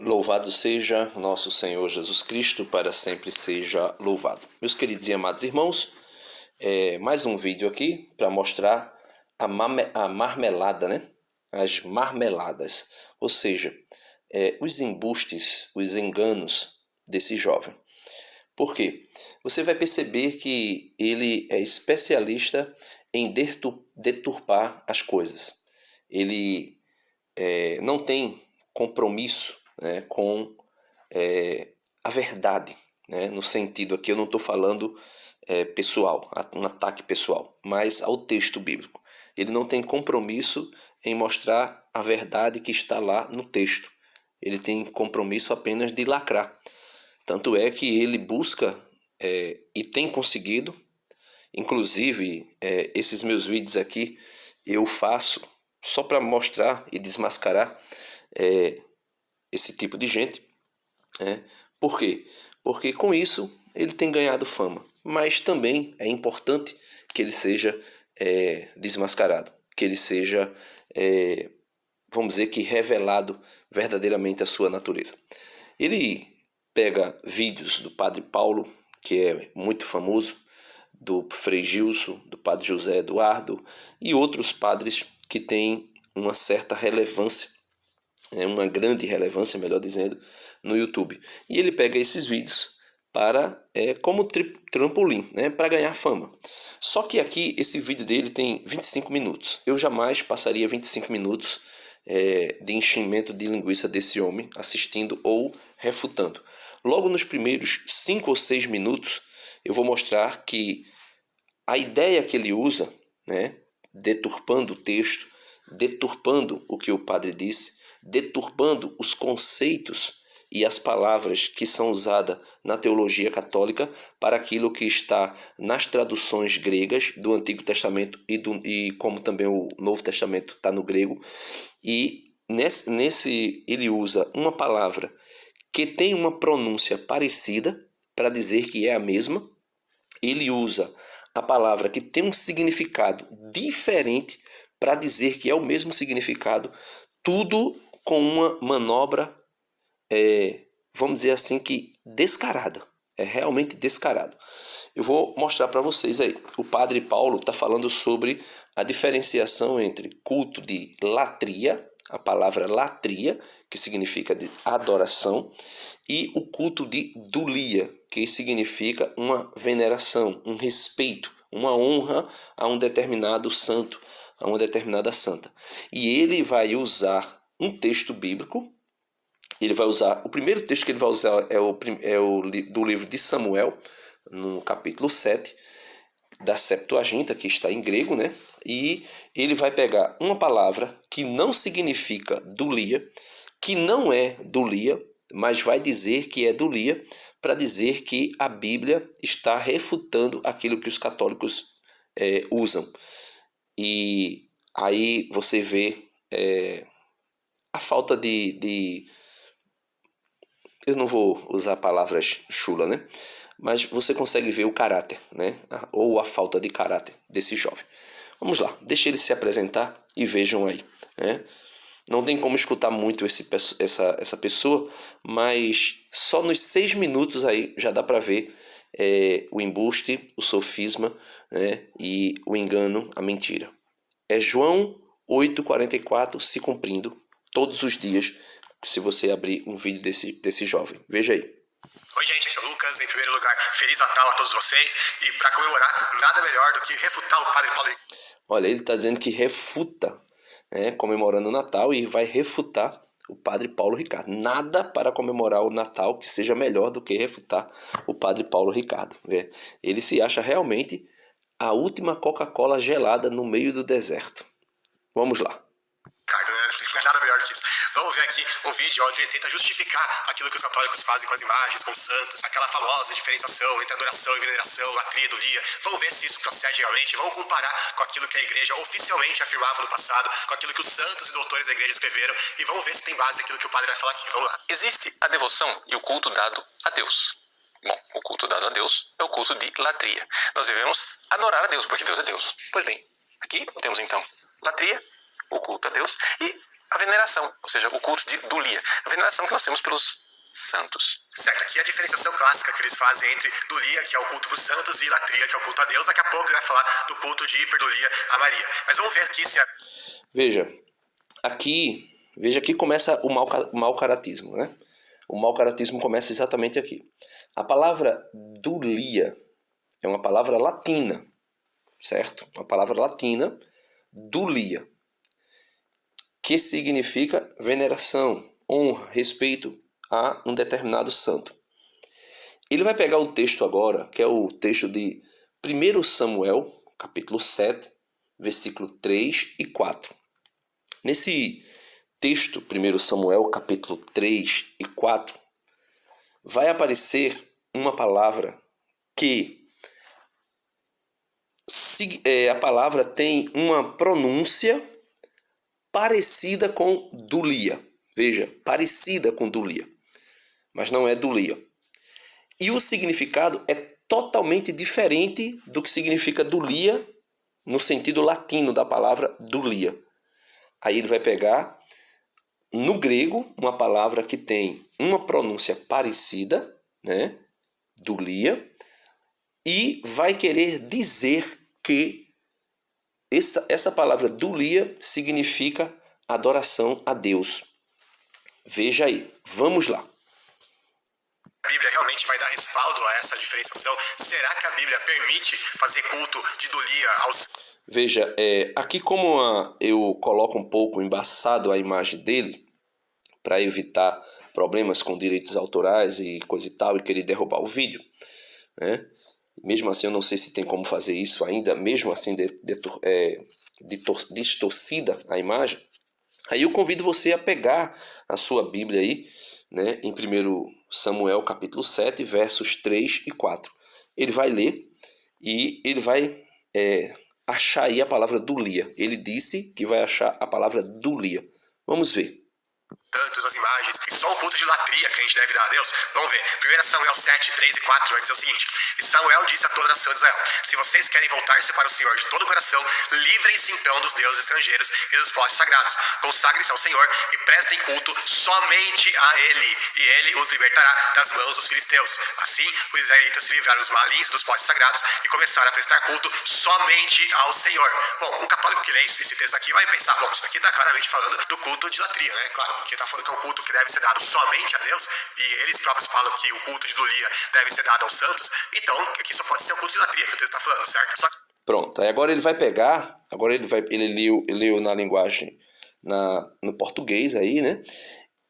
Louvado seja nosso Senhor Jesus Cristo, para sempre seja louvado. Meus queridos e amados irmãos, mais um vídeo aqui para mostrar a marmelada, né? As marmeladas, ou seja, os embustes, os enganos desse jovem. Por quê? Você vai perceber que ele é especialista em deturpar as coisas. Ele não tem compromisso, né, com a verdade, né, no sentido aqui eu não estou falando pessoal, um ataque pessoal, mas ao texto bíblico. Ele não tem compromisso em mostrar a verdade que está lá no texto. Ele tem compromisso apenas de lacrar. Tanto é que ele busca e tem conseguido. Inclusive, esses meus vídeos aqui eu faço só para mostrar e desmascarar esse tipo de gente. Por quê? Porque com isso ele tem ganhado fama. Mas também é importante que ele seja desmascarado, que ele seja, vamos dizer que revelado verdadeiramente a sua natureza. Ele pega vídeos do Padre Paulo, que é muito famoso, do Frei Gilson, do Padre José Eduardo e outros padres que têm uma certa relevância, uma grande relevância, melhor dizendo, no YouTube. E ele pega esses vídeos para como trampolim, né, para ganhar fama. Só que aqui esse vídeo dele tem 25 minutos. Eu jamais passaria 25 minutos de enchimento de linguiça desse homem assistindo ou refutando. Logo nos primeiros 5 ou 6 minutos eu vou mostrar que a ideia que ele usa, né, deturpando o texto, deturpando o que o padre disse, deturpando os conceitos e as palavras que são usadas na teologia católica para aquilo que está nas traduções gregas do Antigo Testamento e como também o Novo Testamento está no grego. E nesse ele usa uma palavra que tem uma pronúncia parecida para dizer que é a mesma. Ele usa a palavra que tem um significado diferente para dizer que é o mesmo significado, tudo com uma manobra, vamos dizer assim, que descarada, é realmente descarado. Eu vou mostrar para vocês aí. O Padre Paulo está falando sobre a diferenciação entre culto de latria, a palavra latria, que significa de adoração, e o culto de dulia, que significa uma veneração, um respeito, uma honra a um determinado santo, a uma determinada santa. E ele vai usar um texto bíblico. Ele vai usar, o primeiro texto que ele vai usar do livro de Samuel, no capítulo 7, da Septuaginta, que está em grego, né? E ele vai pegar uma palavra que não significa dulia, que não é dulia, mas vai dizer que é dulia, para dizer que a Bíblia está refutando aquilo que os católicos usam. E aí você vê a falta de... Eu não vou usar palavras chula, né? Mas você consegue ver o caráter, né? Ou a falta de caráter desse jovem. Vamos lá, deixa ele se apresentar e vejam aí, né? Não tem como escutar muito essa pessoa, mas só nos 6 minutos aí já dá para ver o embuste, o sofisma, né? E o engano, a mentira. É João 8,44 se cumprindo todos os dias, se você abrir um vídeo desse jovem. Veja aí. Oi gente, aqui é o Lucas. Em primeiro lugar, Feliz Natal a todos vocês. E para comemorar, nada melhor do que refutar o Padre Paulo. Olha, ele está dizendo que refuta, né, comemorando o Natal, e vai refutar o Padre Paulo Ricardo. Nada para comemorar o Natal que seja melhor do que refutar o Padre Paulo Ricardo. Ele se acha realmente a última Coca-Cola gelada no meio do deserto. Vamos lá. Ricardo, né? Não é nada melhor do que isso. Vamos ver aqui um vídeo onde ele tenta justificar aquilo que os católicos fazem com as imagens, com os santos, aquela famosa diferenciação entre adoração e veneração, latria e dulia. Vamos ver se isso procede realmente, vamos comparar com aquilo que a igreja oficialmente afirmava no passado, com aquilo que os santos e doutores da igreja escreveram, e vamos ver se tem base aquilo que o padre vai falar aqui. Vamos lá. Existe a devoção e o culto dado a Deus. Bom, o culto dado a Deus é o culto de latria. Nós devemos adorar a Deus, porque Deus é Deus. Pois bem, aqui temos então latria, o culto a Deus, e a veneração, ou seja, o culto de dulia, a veneração que nós temos pelos santos. Certo, aqui a diferenciação clássica que eles fazem entre dulia, que é o culto para os santos, e latria, que é o culto a Deus. Daqui a pouco ele vai falar do culto de hiperdulia a Maria. Mas vamos ver aqui se... Veja aqui começa o mau caratismo, né? O mau caratismo começa exatamente aqui. A palavra dulia é uma palavra latina, certo? Uma palavra latina, dulia, que significa veneração, honra, respeito a um determinado santo. Ele vai pegar o texto agora, que é o texto de 1 Samuel, capítulo 7, versículo 3 e 4. Nesse texto, 1 Samuel, capítulo 3 e 4, vai aparecer uma palavra que a palavra tem uma pronúncia parecida com dulia. Veja, parecida com dulia, mas não é dulia. E o significado é totalmente diferente do que significa dulia no sentido latino da palavra dulia. Aí ele vai pegar no grego uma palavra que tem uma pronúncia parecida, né, dulia, e vai querer dizer que essa palavra dulia significa adoração a Deus. Veja aí, vamos lá. A Bíblia realmente vai dar respaldo a essa diferenciação? Será que a Bíblia permite fazer culto de dulia aos... Veja, aqui como eu coloco um pouco embaçado a imagem dele, para evitar problemas com direitos autorais e coisa e tal, e querer derrubar o vídeo, né? Mesmo assim eu não sei se tem como fazer isso ainda, mesmo assim distorcida a imagem. Aí eu convido você a pegar a sua Bíblia aí, né, em 1 Samuel capítulo 7, versos 3 e 4. Ele vai ler e ele vai achar aí a palavra dulia. Ele disse que vai achar a palavra dulia. Vamos ver. Tantos as imagens, e só o culto de latria que a gente deve dar a Deus. Vamos ver, 1 Samuel 7, 3 e 4 vai dizer o seguinte: e Samuel disse a toda a nação de Israel: se vocês querem voltar-se para o Senhor de todo o coração, livrem-se então dos deuses estrangeiros e dos postes sagrados, consagrem-se ao Senhor e prestem culto somente a Ele, e Ele os libertará das mãos dos filisteus. Assim, os israelitas se livraram dos malins dos postes sagrados e começaram a prestar culto somente ao Senhor. Bom, um católico que lê esse texto aqui vai pensar: bom, isso aqui está claramente falando do culto de latria, né? Claro, porque está falando que é um culto que deve ser dado somente a Deus, e eles próprios falam que o culto de dulia deve ser dado aos santos. Então, aqui só pode ser o culto de latria que o texto está falando, certo? Pronto, aí agora ele vai pegar, ele leu na linguagem, no português aí, né?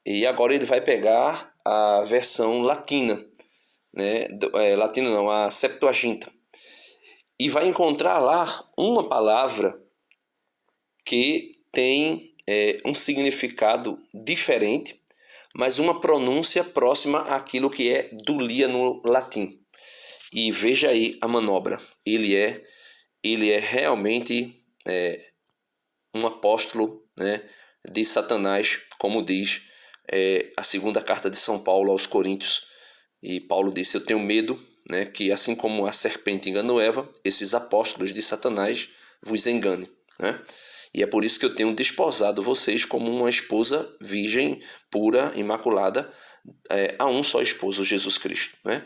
E agora ele vai pegar a versão latina, né? Latina não, a Septuaginta. E vai encontrar lá uma palavra que tem um significado diferente, mas uma pronúncia próxima àquilo que é dulia no latim. E veja aí a manobra. Ele é realmente um apóstolo, né, de Satanás, como diz a segunda carta de São Paulo aos Coríntios. E Paulo disse: eu tenho medo, né, que assim como a serpente enganou Eva, esses apóstolos de Satanás vos enganem, né? E é por isso que eu tenho desposado vocês como uma esposa virgem, pura, imaculada, a um só esposo, Jesus Cristo, né?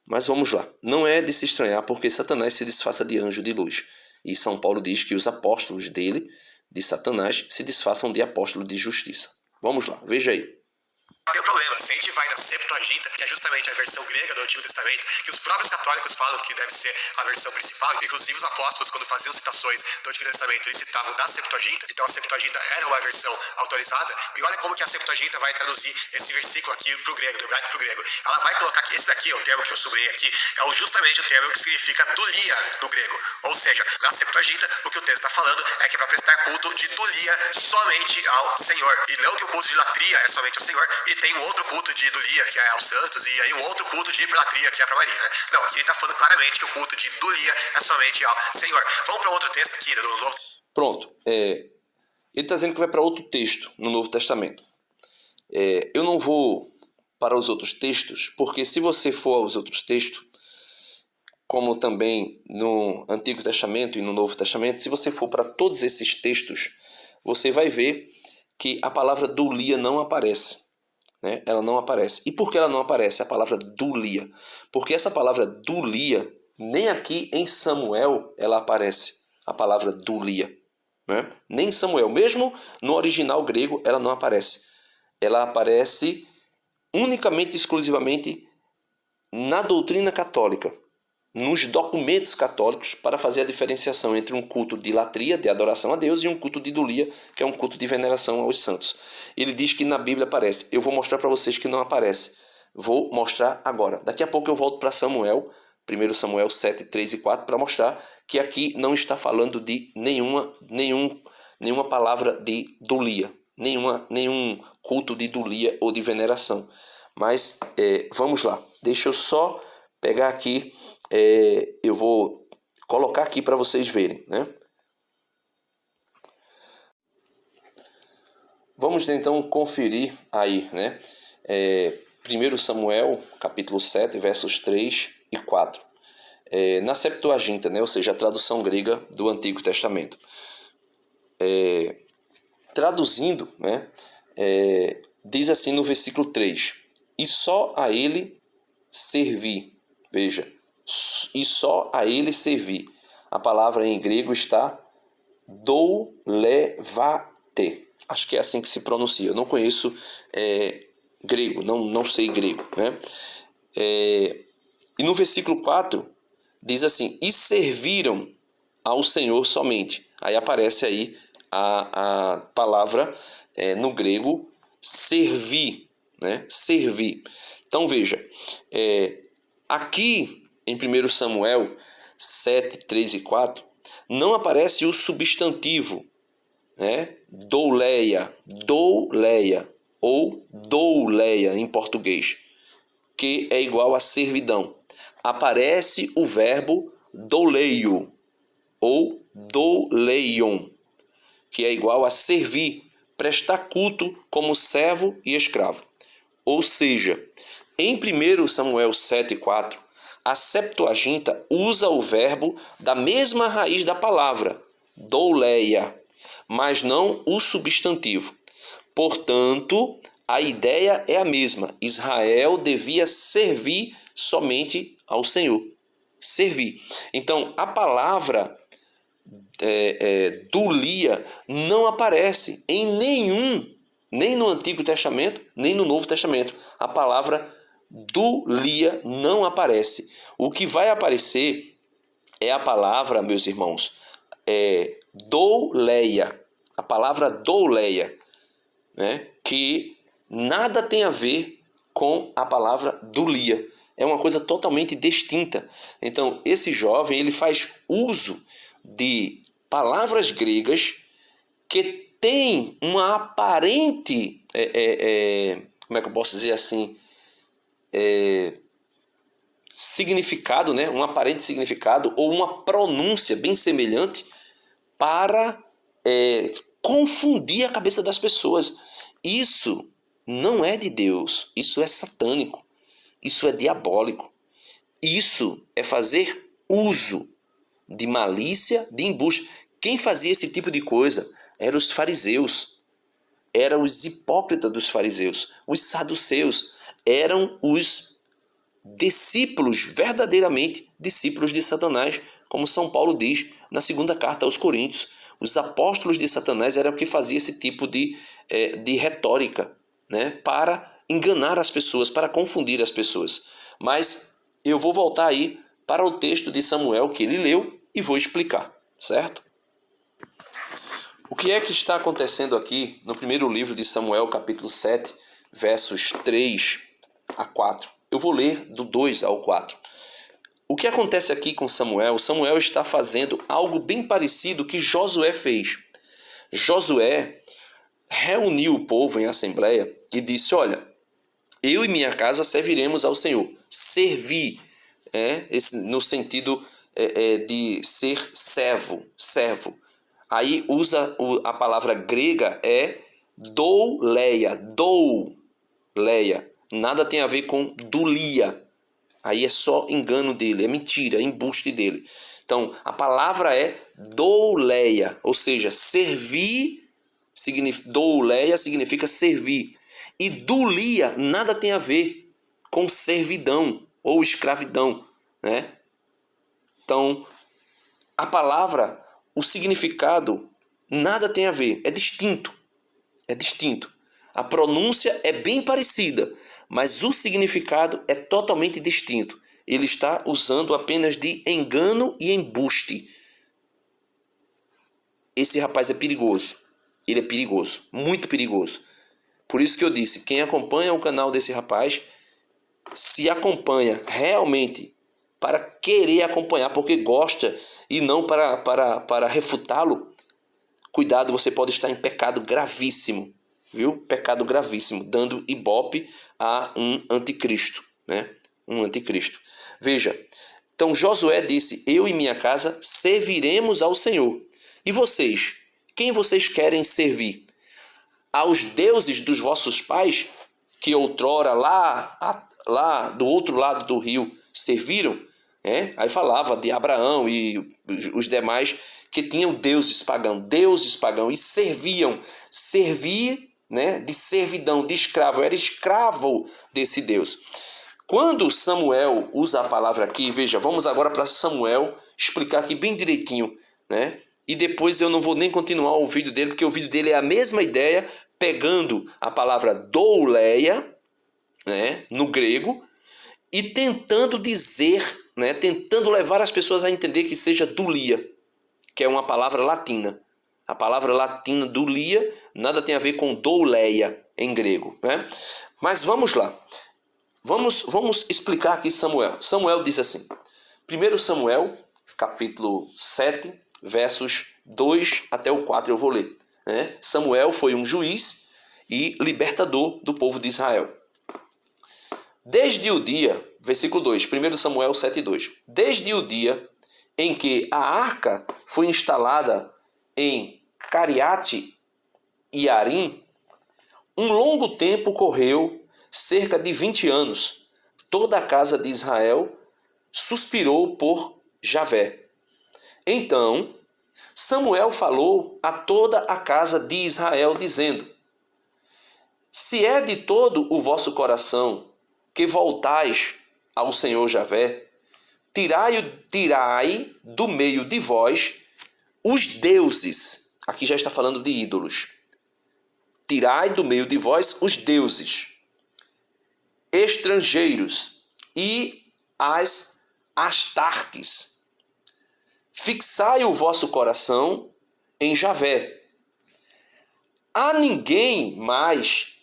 Mas vamos lá. Não é de se estranhar porque Satanás se disfarça de anjo de luz. E São Paulo diz que os apóstolos dele, de Satanás, se disfarçam de apóstolo de justiça. Vamos lá, veja aí. Tem um problema, se a gente vai na Septuaginta, que é justamente a versão grega do Antigo Testamento, que os próprios católicos falam que deve ser a versão principal, inclusive os apóstolos, quando faziam citações do Antigo Testamento, eles citavam da Septuaginta, então a Septuaginta era uma versão autorizada, e olha como que a Septuaginta vai traduzir esse versículo aqui para o grego, do hebraico para o grego. Ela vai colocar que esse daqui, o termo que eu sublinhei aqui, é justamente o termo que significa dulia no grego, ou seja, na Septuaginta, o que o texto está falando é que é para prestar culto de dulia somente ao Senhor, e não que o culto de latria é somente ao Senhor, e tem um outro culto de dulia, que é aos santos, e aí um outro culto de hiperlatria, que é para Maria, né? Não, aqui ele está falando claramente que o culto de dulia é somente ao Senhor. Vamos para outro texto aqui do Novo. Pronto. Ele está dizendo que vai para outro texto no Novo Testamento. Eu não vou para os outros textos, porque se você for aos outros textos, como também no Antigo Testamento e no Novo Testamento, se você for para todos esses textos, você vai ver que a palavra doulia não aparece, né? Ela não aparece. E por que ela não aparece, a palavra doulia? Porque essa palavra doulia, nem aqui em Samuel ela aparece, a palavra doulia, né? Nem em Samuel, mesmo no original grego, ela não aparece. Ela aparece unicamente e exclusivamente na doutrina católica, nos documentos católicos, para fazer a diferenciação entre um culto de latria, de adoração a Deus, e um culto de doulia, que é um culto de veneração aos santos. Ele diz que na Bíblia aparece. Eu vou mostrar para vocês que não aparece. Vou mostrar agora. Daqui a pouco eu volto para Samuel, 1 Samuel 7, 3 e 4, para mostrar que aqui não está falando de nenhuma palavra de doulia, nenhum culto de doulia ou de veneração. Mas vamos lá. Deixa eu só pegar aqui. Eu vou colocar aqui para vocês verem, né? Vamos então conferir aí, né? 1 Samuel, capítulo 7, versos 3 e 4. Na Septuaginta, né? Ou seja, a tradução grega do Antigo Testamento. Traduzindo, né? Diz assim no versículo 3: e só a ele servi. Veja, e só a ele servi. A palavra em grego está doulevate. Acho que é assim que se pronuncia. Eu não conheço grego, não sei grego, né? E no versículo 4 diz assim: e serviram ao Senhor somente. Aí aparece aí a palavra no grego servir, né? Servir. Então veja, aqui em 1 Samuel 7, 3 e 4, não aparece o substantivo, né? Douleia ou douleia em português, que é igual a servidão. Aparece o verbo douleio ou douleion, que é igual a servir, prestar culto como servo e escravo. Ou seja, em 1 Samuel 7,4, a Septuaginta usa o verbo da mesma raiz da palavra, douleia, mas não o substantivo. Portanto, a ideia é a mesma. Israel devia servir somente ao Senhor. Servir. Então, a palavra doulia não aparece em nem no Antigo Testamento, nem no Novo Testamento. A palavra doulia não aparece. O que vai aparecer é a palavra, meus irmãos, douleia. A palavra douleia, né? Que nada tem a ver com a palavra doulia. É uma coisa totalmente distinta. Então, esse jovem ele faz uso de palavras gregas que tem uma aparente, como é que eu posso dizer assim, significado, né? Um aparente significado ou uma pronúncia bem semelhante para confundir a cabeça das pessoas. Isso não é de Deus, isso é satânico, isso é diabólico, isso é fazer uso de malícia, de embuste. Quem fazia esse tipo de coisa eram os fariseus, eram os hipócritas dos fariseus, os saduceus, eram os discípulos, verdadeiramente discípulos de Satanás, como São Paulo diz na segunda carta aos Coríntios. Os apóstolos de Satanás eram o que fazia esse tipo de retórica, né, para enganar as pessoas, para confundir as pessoas. Mas eu vou voltar aí para o texto de Samuel que ele leu e vou explicar, certo? O que é que está acontecendo aqui no primeiro livro de Samuel, capítulo 7, versos 3 a 4? Eu vou ler do 2 ao 4. O que acontece aqui com Samuel? Samuel está fazendo algo bem parecido que Josué fez. Josué reuniu o povo em assembleia e disse: olha, eu e minha casa serviremos ao Senhor. Servir, no sentido de ser servo. Aí usa a palavra grega douleia. Nada tem a ver com doulia. Aí é só engano dele, é mentira, é embuste dele. Então, a palavra é douleia, ou seja, servir Douleia significa servir. E dulia nada tem a ver com servidão ou escravidão, né? Então, a palavra, o significado, nada tem a ver, é distinto. É distinto. A pronúncia é bem parecida, mas o significado é totalmente distinto. Ele está usando apenas de engano e embuste. Esse rapaz é perigoso. Ele é perigoso, muito perigoso. Por isso que eu disse, quem acompanha o canal desse rapaz, se acompanha realmente para querer acompanhar, porque gosta e não para refutá-lo, cuidado, você pode estar em pecado gravíssimo, viu? Pecado gravíssimo, dando ibope a um anticristo, né? Um anticristo. Veja, então Josué disse, eu e minha casa serviremos ao Senhor. E vocês? Quem vocês querem servir? Aos deuses dos vossos pais, que outrora lá do outro lado do rio serviram? Aí falava de Abraão e os demais que tinham deuses pagãos e serviam. Servir, né, de servidão, de escravo, era escravo desse Deus. Quando Samuel usa a palavra aqui, veja, vamos agora para Samuel explicar aqui bem direitinho, né? E depois eu não vou nem continuar o vídeo dele, porque o vídeo dele é a mesma ideia, pegando a palavra douleia, né, no grego, e tentando dizer, né, tentando levar as pessoas a entender que seja dulia, que é uma palavra latina. A palavra latina dulia nada tem a ver com douleia em grego, né? Mas vamos lá. Vamos explicar aqui Samuel. Samuel diz assim, 1 Samuel, capítulo 7, versos 2 até o 4, eu vou ler, né? Samuel foi um juiz e libertador do povo de Israel. Desde o dia, versículo 2, 1 Samuel 7:2. Desde o dia em que a arca foi instalada em Cariate e Arim, um longo tempo correu, cerca de 20 anos. Toda a casa de Israel suspirou por Javé. Então Samuel falou a toda a casa de Israel, dizendo, se é de todo o vosso coração que voltais ao Senhor Javé, tirai do meio de vós os deuses. Aqui já está falando de ídolos. Tirai do meio de vós os deuses estrangeiros e as Astartes. Fixai o vosso coração em Javé. A ninguém mais,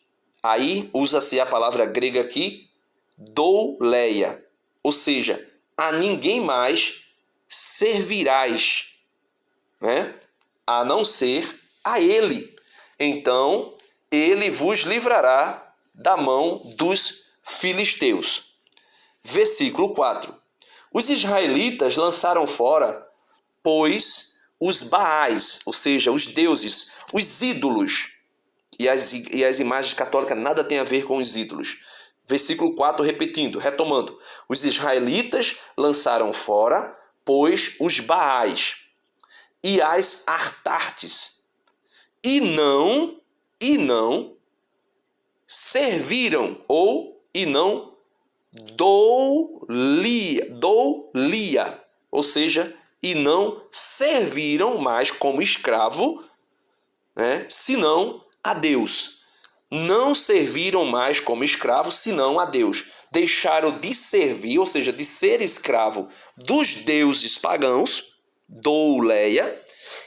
aí usa-se a palavra grega aqui, douleia, ou seja, a ninguém mais servirás, né? A não ser a ele. Então, ele vos livrará da mão dos filisteus. Versículo 4. Os israelitas lançaram fora, pois, os Baais, ou seja, os deuses, os ídolos. E as imagens católicas nada tem a ver com os ídolos. Versículo 4, repetindo, retomando. Os israelitas lançaram fora, pois, os Baais e as Astartes, e não serviram, e não doulia, ou seja, e não serviram mais como escravo, né, senão a Deus. Não serviram mais como escravo, senão a Deus. Deixaram de servir, ou seja, de ser escravo dos deuses pagãos, douleia,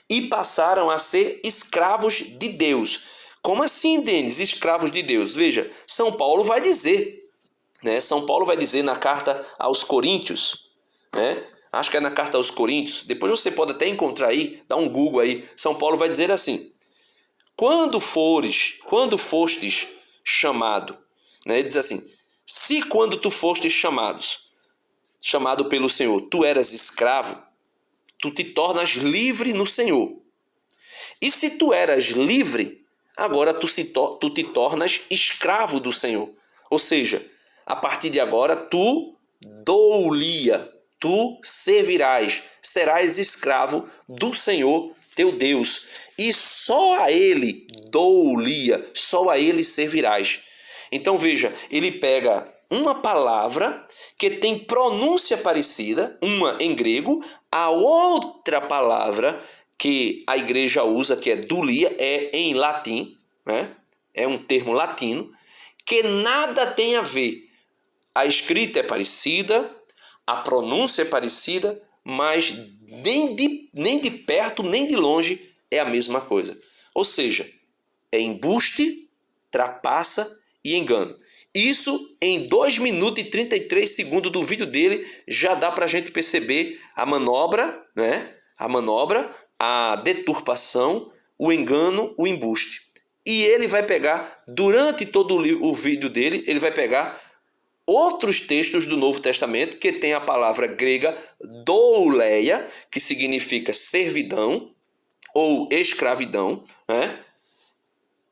e passaram a ser escravos de Deus. Como assim, Denis? Escravos de Deus? Veja, São Paulo vai dizer, né? São Paulo vai dizer na carta aos Coríntios, né? Acho que é na carta aos Coríntios, depois você pode até encontrar aí, dá um Google aí, São Paulo vai dizer assim, quando fostes chamado, né? Ele diz assim, se quando tu fostes chamado pelo Senhor, tu eras escravo, tu te tornas livre no Senhor. E se tu eras livre, agora tu te tornas escravo do Senhor. Ou seja, a partir de agora tu doulia, tu servirás, serás escravo do Senhor teu Deus. e só a ele dou-lia, só a ele servirás. Então veja, ele pega uma palavra que tem pronúncia parecida, uma em grego, a outra palavra que a igreja usa, que é doulia, é em latim, né? É um termo latino, que nada tem a ver. A escrita é parecida, a pronúncia é parecida, mas nem de perto, nem de longe é a mesma coisa. Ou seja, é embuste, trapaça e engano. Isso em 2 minutos e 33 segundos do vídeo dele já dá para a gente perceber a manobra, né? A manobra, a deturpação, o engano, o embuste. E ele vai pegar, durante todo o vídeo dele, ele vai pegar outros textos do Novo Testamento que tem a palavra grega douleia, que significa servidão ou escravidão, né?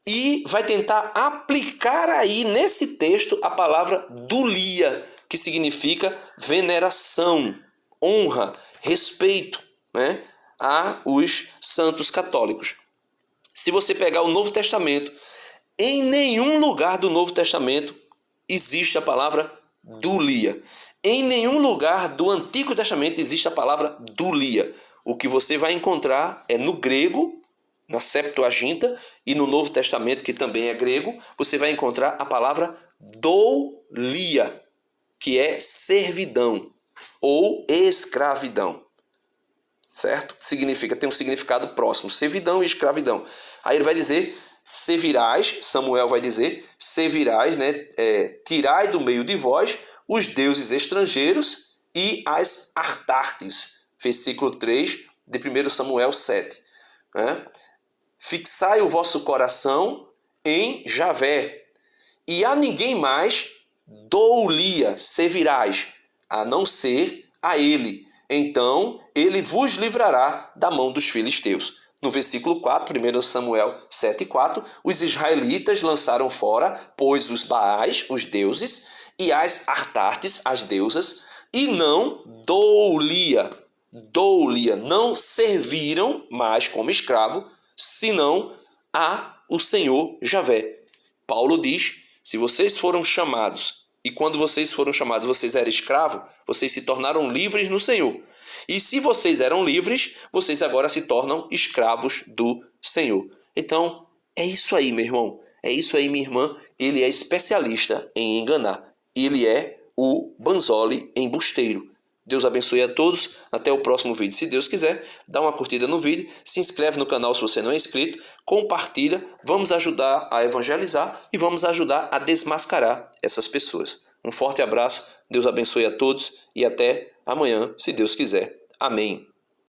E vai tentar aplicar aí nesse texto a palavra doulia, que significa veneração, honra, respeito, né, a os santos católicos. Se você pegar o Novo Testamento, em nenhum lugar do Novo Testamento existe a palavra doulia. Em nenhum lugar do Antigo Testamento existe a palavra doulia. O que você vai encontrar é no grego, na Septuaginta, e no Novo Testamento, que também é grego, você vai encontrar a palavra doulia, que é servidão ou escravidão. Certo? Significa, tem um significado próximo, servidão e escravidão. Aí ele vai dizer, servirás, Samuel vai dizer, servirás, né, tirai do meio de vós os deuses estrangeiros e as Astartes. Versículo 3 de 1 Samuel 7. Né? Fixai o vosso coração em Javé, e a ninguém mais doulia, servirás, a não ser a ele. Então ele vos livrará da mão dos filisteus. No versículo 4, 1 Samuel 7,4, os israelitas lançaram fora, pois os Baais, os deuses, e as Astartes, as deusas, e não doulia, não serviram mais como escravo, senão a o Senhor Javé. Paulo diz, se vocês foram chamados, e quando vocês foram chamados, vocês eram escravos, vocês se tornaram livres no Senhor. E se vocês eram livres, vocês agora se tornam escravos do Senhor. Então, é isso aí, meu irmão. É isso aí, minha irmã. Ele é especialista em enganar. Ele é o Banzoli embusteiro. Deus abençoe a todos. Até o próximo vídeo. Se Deus quiser, dá uma curtida no vídeo. Se inscreve no canal se você não é inscrito. Compartilha. Vamos ajudar a evangelizar e vamos ajudar a desmascarar essas pessoas. Um forte abraço. Deus abençoe a todos e até amanhã, se Deus quiser. Amém.